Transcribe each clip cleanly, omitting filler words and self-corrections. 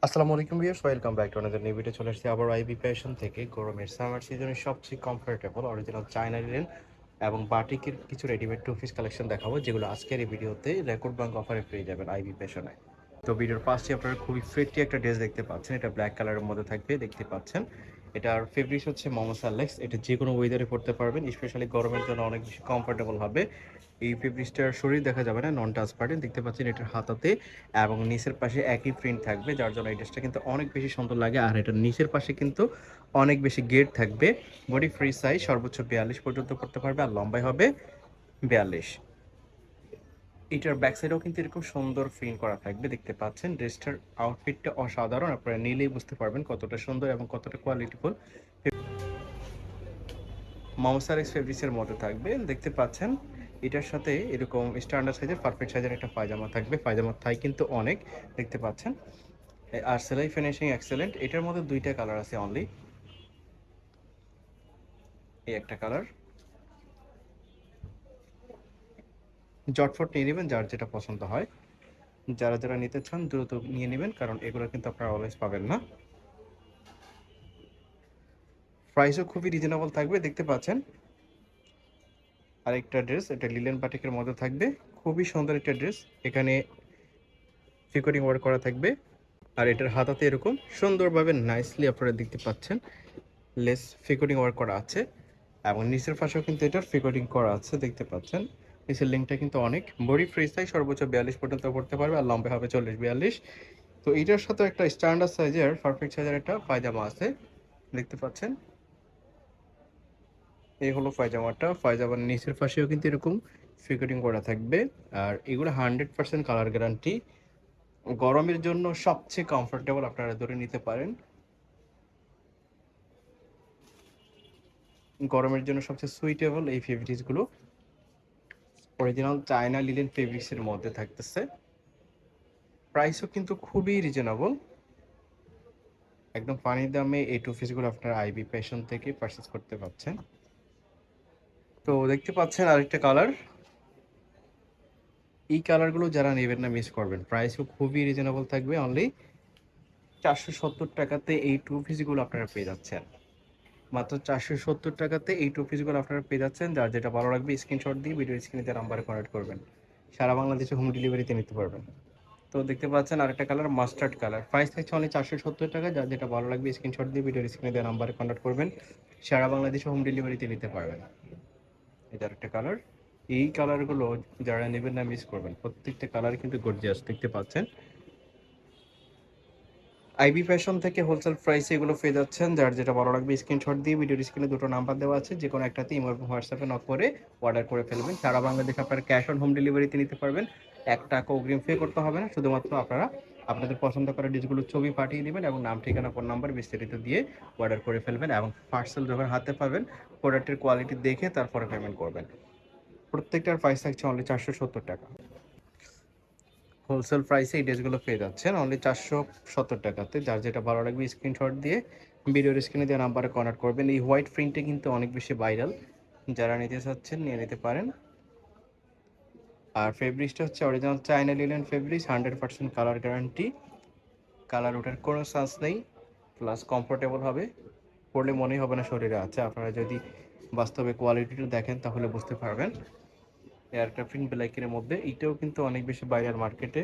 আসসালামু আলাইকুম viewers, welcome back to another new video. চলে আসছি আবার আইবি ফ্যাশন থেকে গরমের সামার সিজনের সবচেয়ে কমফোর্টেবল অরিজিনাল চায়না লিনেন এবং বাটিকের কিছু রেডিমেড টু পিস কালেকশন দেখাবো, যেগুলো আজকের এই ভিডিওতে রেকর্ড ব্যাংক অফারে পেয়ে যাবেন আইবি ফ্যাশনে। তো ভিডিওর ফার্স্টে আপনারা খুবই ফ্রেটি একটা ড্রেস দেখতে পাচ্ছেন। এটা ব্ল্যাক কালারের মধ্যে থাকবে, দেখতে পাচ্ছেন। এটার ফেব্রিক্স হচ্ছে মোমো সারলেক্স। এটা যে কোনো ওয়েদারে পরতে পারবেন, স্পেশালি গরমের জন্য অনেক বেশি কমফোর্টেবল হবে। এই ফেব্রিক্সটার শরীর দেখা যাবে না, নন ট্রান্সপারেন্ট। দেখতে পাচ্ছেন এটার হাতাতে এবং নিচের পাশে একই প্রিন্ট থাকবে, যার জন্য এই ড্রেসটা কিন্তু অনেক বেশি সুন্দর লাগে। আর এটার নিচের পাশে কিন্তু অনেক বেশি গেট থাকবে। বডি ফ্রি সাইজ সর্বোচ্চ 42 পর্যন্ত করতে পারবে, আর লম্বাই হবে 42। এটার ব্যাক সাইডেও কিন্তু এরকম সুন্দর প্রিন্ট করা থাকবে, দেখতে পাচ্ছেন। ড্রেসটার আউটফিটটা অসাধারণ, আপনারা নিলেই বুঝতে পারবেন কতটা সুন্দর এবং কতটা কোয়ালিটিফুল। মাউসার এক্স ফেব্রিক্সের মধ্যে থাকবে, দেখতে পাচ্ছেন। এটার সাথে এরকম স্ট্যান্ডার্ড সাইজের পারফেক্ট সাইজের একটা পায়জামা থাকবে। পায়জামার থাই কিন্তু অনেক, দেখতে পাচ্ছেন। আর সেলাই ফিনিশিং এক্সেলেন্ট। এটার মধ্যে দুইটা কালার আছে অনলি। এই একটা কালার, জটফট নিয়ে নেবেন যার যেটা পছন্দ হয়। যারা যারা নিতে চান দ্রুত নিয়ে নেবেন, কারণ এগুলো কিন্তু আপনারা অলওয়েজ পাবেন না। প্রাইসও খুবই রিজনেবল থাকবে, দেখতে পাচ্ছেন। আরেকটা ড্রেস, এটা লিলেন বাটিকের মধ্যে থাকবে, খুবই সুন্দর একটা ড্রেস। এখানে ফিকোরিং ওয়ার্ক করা থাকবে, আর এটার হাতাতে এরকম সুন্দরভাবে নাইসলি আপনারা দেখতে পাচ্ছেন লেস ফিকোরিং ওয়ার্ক করা আছে, এবং নিচের পাশেও কিন্তু এটার ফিকোরিং করা আছে, দেখতে পাচ্ছেন। নিচের লিঙ্কটা কিন্তু অনেক। বডি ফ্রি সাইজ সর্বোচ্চ 42 পর্যন্ত পড়তে পারবে, আর লম্বা হবে 40-42। তো এটার সাথে একটা স্ট্যান্ডার্ড সাইজের পারফেক্ট সাইজের একটা পায়জামা আছে, দেখতে পাচ্ছেন। এই হলো পায়জামাটা। পায়জামার নিচের পাশেও কিন্তু এরকম ফিকোরিং করা থাকবে। আর এগুলো 100% কালার গ্যারান্টি। গরমের জন্য সবচেয়ে কমফোর্টেবল, আপনারা ধরে নিতে পারেন। গরমের জন্য সবচেয়ে সুইটেবল এই ফেব্রিক্সগুলো অরিজিনাল চায়না লিলেন ফেব্রিক্সের মধ্যে থাকতেছে। প্রাইসও কিন্তু খুবই রিজনেবল, একদম পানির দামে এই টু পিসগুলো আপনারা আইবি ফ্যাশন থেকে পারচেজ করতে পারছেন। তো দেখতে পাচ্ছেন আরেকটা কালার। এই কালারগুলো যারা নেবেন না মিস করবেন। প্রাইসও খুবই রিজনেবল থাকবে, অনলি 470 টাকাতে এই টু পিসগুলো আপনারা পেয়ে যাচ্ছেন। মাত্র 470 টাকাতে এই টু পিসগুলো আপনারা পেয়ে যাচ্ছেন। যার যেটা ভালো লাগবে স্ক্রিনশট দিয়ে ভিডিও স্ক্রিনে দেওয়া নাম্বারে কন্ট্যাক্ট করবেন। সারা বাংলাদেশে হোম ডেলিভারিতে নিতে পারবেন। তো দেখতে পাচ্ছেন আরেকটা কালার, মাস্টার্ড কালার। প্রাইস থাকছে অনলি 470 টাকা। যার যেটা ভালো লাগবে স্ক্রিনশট দিয়ে ভিডিও স্ক্রিনে দেওয়া নাম্বারে কন্ট্যাক্ট করবেন। সারা বাংলাদেশে হোম ডেলিভারিতে নিতে পারবেন। এটা আরেকটা কালার। এই কালারগুলো যারা নেবেন না মিস করবেন, প্রত্যেকটা কালার কিন্তু গর্জিয়াস, দেখতে পাচ্ছেন। আইবি ফ্যাশন থেকে হোলসেল প্রাইসে এগুলো পেয়ে যাচ্ছেন। যার যেটা ভালো লাগবে স্ক্রিনশট দিয়ে ভিডিওর স্ক্রিনে দুটো নাম্বার দেওয়া আছে, যে কোনো একটাতে ইমো এবং হোয়াটসঅ্যাপে নক করে অর্ডার করে ফেলবেন। সারা বাংলাদেশে আপনারা ক্যাশ অন হোম ডেলিভারিতে নিতে পারবেন। 1 টাকা অগ্রিম পে করতে হবে না, শুধুমাত্র আপনারা আপনাদের পছন্দ করা ডিশগুলোর ছবি পাঠিয়ে দিবেন এবং নাম, ঠিকানা, ফোন নাম্বার বিস্তারিত দিয়ে অর্ডার করে ফেলবেন। এবং পার্সেল যখন হাতে পাবেন, প্রোডাক্টের কোয়ালিটি দেখে তারপরে পেমেন্ট করবেন। প্রত্যেকটার প্রাইস থাকছে অনলি 470 টাকা। হোলসেল প্রাইসে এই ড্রেসগুলো পেয়ে যাচ্ছেন অনলি 470 টাকাতে। যার যেটা ভালো লাগবে স্ক্রিনশট দিয়ে ভিডিওর স্ক্রিনে দেওয়া নাম্বারে কন্ট্যাক্ট করবেন। এই হোয়াইট প্রিন্টে কিন্তু অনেক বেশি ভাইরাল, যারা নিতে চাচ্ছেন নিয়ে নিতে পারেন। আর ফেব্রিক্সটা হচ্ছে original China linen fabrics, 100% colour guarantee. Colour ওঠার কোনো চান্স নেই, প্লাস কমফোর্টেবল হবে। পরলে মনেই হবে না শরীরে আছে। আপনারা যদি বাস্তবে কোয়ালিটিটা দেখেন তাহলে বুঝতে পারবেন। এয়ারটা প্রিন্ট ব্ল্যাকের মধ্যে, এটাও কিন্তু অনেক বেশি ভাইরাল মার্কেটে।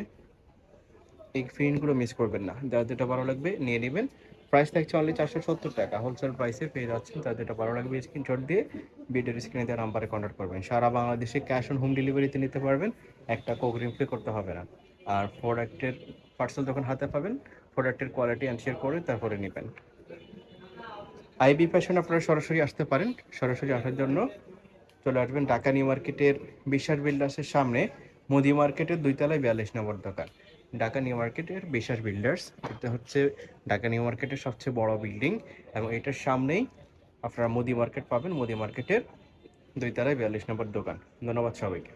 এই প্রিন্টগুলো মিস করবেন না। যার যেটা ভালো লাগবে নিয়ে নেবেন। প্রাইস থাকছে অনলি 470 টাকা। হোলসেল প্রাইসে পেয়ে যাচ্ছেন। যার যেটা ভালো লাগবে স্ক্রিনশট দিয়ে ভিডিওর স্ক্রিনে দেওয়া নাম্বারে কন্ট্যাক্ট করবেন। সারা বাংলাদেশে ক্যাশ অন হোম ডেলিভারিতে নিতে পারবেন, 1 টাকা অগ্রিম পে করতে হবে না। আর প্রোডাক্টের পার্সেল যখন হাতে পাবেন, প্রোডাক্টের কোয়ালিটি এনশিওর করে তারপরে নেবেন। আইবি ফ্যাশন আপনারা সরাসরি আসতে পারেন। সরাসরি আসার জন্য চলে আসবেন ঢাকা নিউ মার্কেটের বিশ্বাস বিল্ডার্সের সামনে, মুদি মার্কেটের 2 তলায় 42 নম্বর দোকান। ঢাকা নিউ মার্কেটের বিশ্বাস বিল্ডার্স, এটা হচ্ছে ঢাকা নিউ মার্কেটের সবচেয়ে বড় বিল্ডিং, এবং এটার সামনেই আপনারা মুদি মার্কেট পাবেন। মুদি মার্কেটের 2 তলায় 42 নম্বর দোকান। ধন্যবাদ সবাইকে।